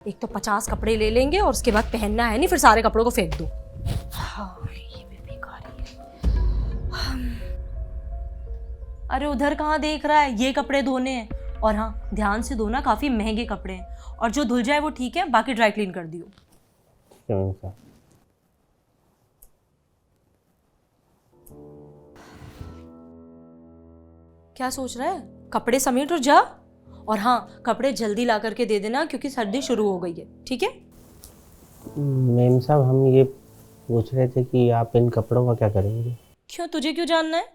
एक तो 50 कपड़े ले लेंगे और उसके बाद पहनना है नहीं, फिर सारे कपड़ों को फेंक दो। हाँ, ये भी बेकार है। अरे उधर कहाँ देख रहा है, ये कपड़े धोने हैं। और हाँ, ध्यान से धोना, काफी महंगे कपड़े हैं। और जो धुल जाए वो ठीक है, बाकी ड्राई क्लीन कर दियो। क्या सोच रहा है? कपड़े समेट और जा। और हाँ, कपड़े जल्दी ला करके दे देना क्योंकि सर्दी शुरू हो गई है, ठीक है? मैम साहब, हम ये पूछ रहे थे कि आप इन कपड़ों का क्या करेंगे? क्यों, तुझे क्यों जानना है?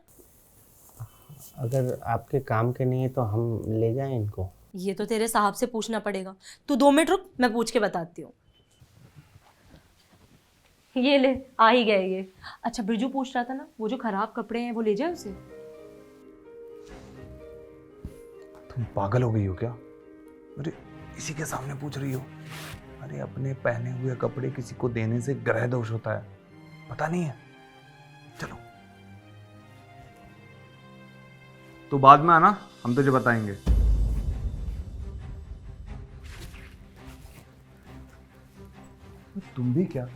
अगर आपके काम के नहीं है तो हम ले जाएं इनको? ये तो तेरे साहब से पूछना पड़ेगा। तू 2 मिनट रुक, मैं पूछ के बताती हूँ। ये ले, आ ही गए ये। अच्छा, बिरजू पूछ रहा था ना, वो जो खराब कपड़े हैं वो ले जाए उसे। तुम पागल हो गई हो क्या? अरे इसी के सामने पूछ रही हो? अरे अपने पहने हुए कपड़े किसी को देने से ग्रह दोष होता है, पता नहीं है? चलो तो बाद में आना, हम तुझे बताएंगे। तुम भी क्या?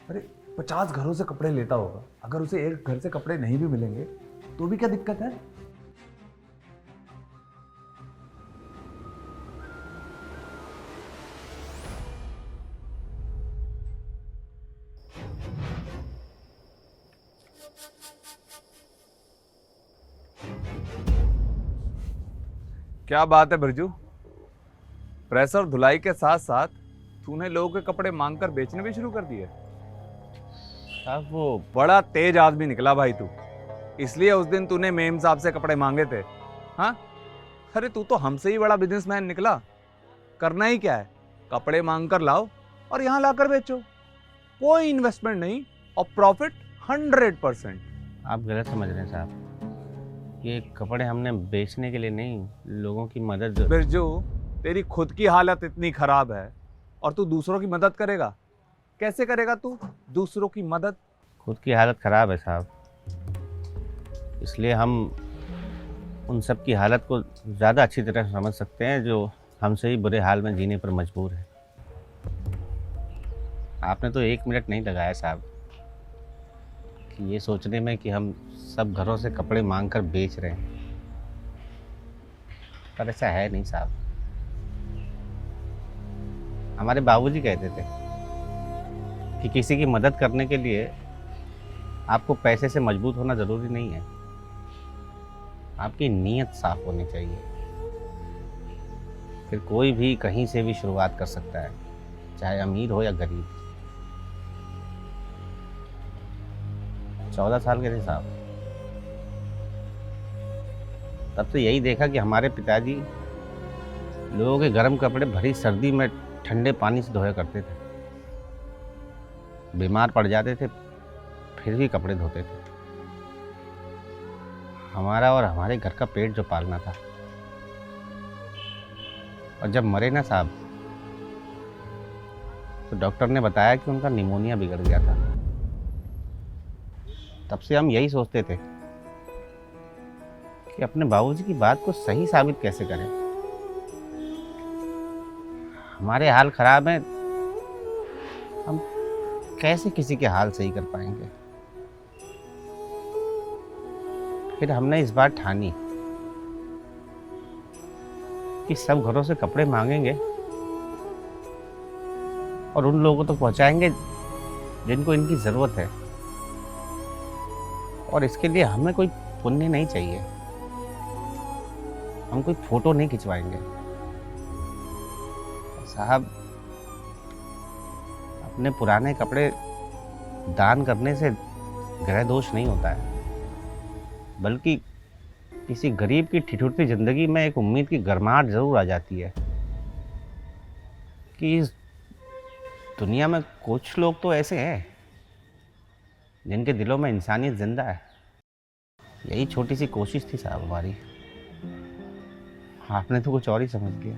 अरे 50 घरों से कपड़े लेता होगा, अगर उसे एक घर से कपड़े नहीं भी मिलेंगे तो भी क्या दिक्कत है? क्या बात है बिरजू, प्रेस और धुलाई के साथ साथ तूने लोगों के कपड़े मांगकर बेचने भी शुरू कर दिए। साहब वो बड़ा तेज आदमी निकला भाई तू, इसलिए उस दिन तूने मेम साहब से कपड़े मांगे थे। हाँ, अरे तू तो हमसे ही बड़ा बिजनेसमैन निकला। करना ही क्या है, कपड़े मांग कर लाओ और यहाँ लाकर बेचो, कोई इन्वेस्टमेंट नहीं और प्रॉफिट 100%। आप गलत समझ रहे हैं साहब, ये कपड़े हमने बेचने के लिए नहीं, लोगों की मदद। बिरजू, तेरी खुद की हालत इतनी खराब है और तू दूसरों की मदद करेगा? कैसे करेगा तू दूसरों की मदद? खुद की हालत ख़राब है साहब, इसलिए हम उन सब की हालत को ज़्यादा अच्छी तरह से समझ सकते हैं जो हमसे ही बुरे हाल में जीने पर मजबूर है। आपने तो 1 मिनट नहीं लगाया साहब कि ये सोचने में कि हम सब घरों से कपड़े मांग कर बेच रहे हैं, पर ऐसा है नहीं साहब। हमारे बाबूजी कहते थे कि किसी की मदद करने के लिए आपको पैसे से मजबूत होना ज़रूरी नहीं है, आपकी नीयत साफ होनी चाहिए, फिर कोई भी कहीं से भी शुरुआत कर सकता है, चाहे अमीर हो या गरीब। 14 साल के थे साहब, तब तो यही देखा कि हमारे पिताजी लोगों के गर्म कपड़े भरी सर्दी में ठंडे पानी से धोया करते थे, बीमार पड़ जाते थे फिर भी कपड़े धोते थे। हमारा और हमारे घर का पेट जो पालना था, और जब मरे ना साहब तो डॉक्टर ने बताया कि उनका निमोनिया बिगड़ गया था। तब से हम यही सोचते थे कि अपने बाबूजी की बात को सही साबित कैसे करें। हमारे हाल खराब हैं, हम कैसे किसी के हाल सही कर पाएंगे। फिर हमने इस बार ठानी कि सब घरों से कपड़े मांगेंगे और उन लोगों तक पहुंचाएंगे जिनको इनकी ज़रूरत है, और इसके लिए हमें कोई पुण्य नहीं चाहिए, हम कोई फोटो नहीं खिंचवाएंगे साहब। अपने पुराने कपड़े दान करने से ग्रह दोष नहीं होता है, बल्कि किसी गरीब की ठिठुरती जिंदगी में एक उम्मीद की गर्माहट जरूर आ जाती है कि इस दुनिया में कुछ लोग तो ऐसे हैं जिनके दिलों में इंसानियत जिंदा है। यही छोटी सी कोशिश थी साहब हमारी, आपने तो कुछ और ही समझ लिया।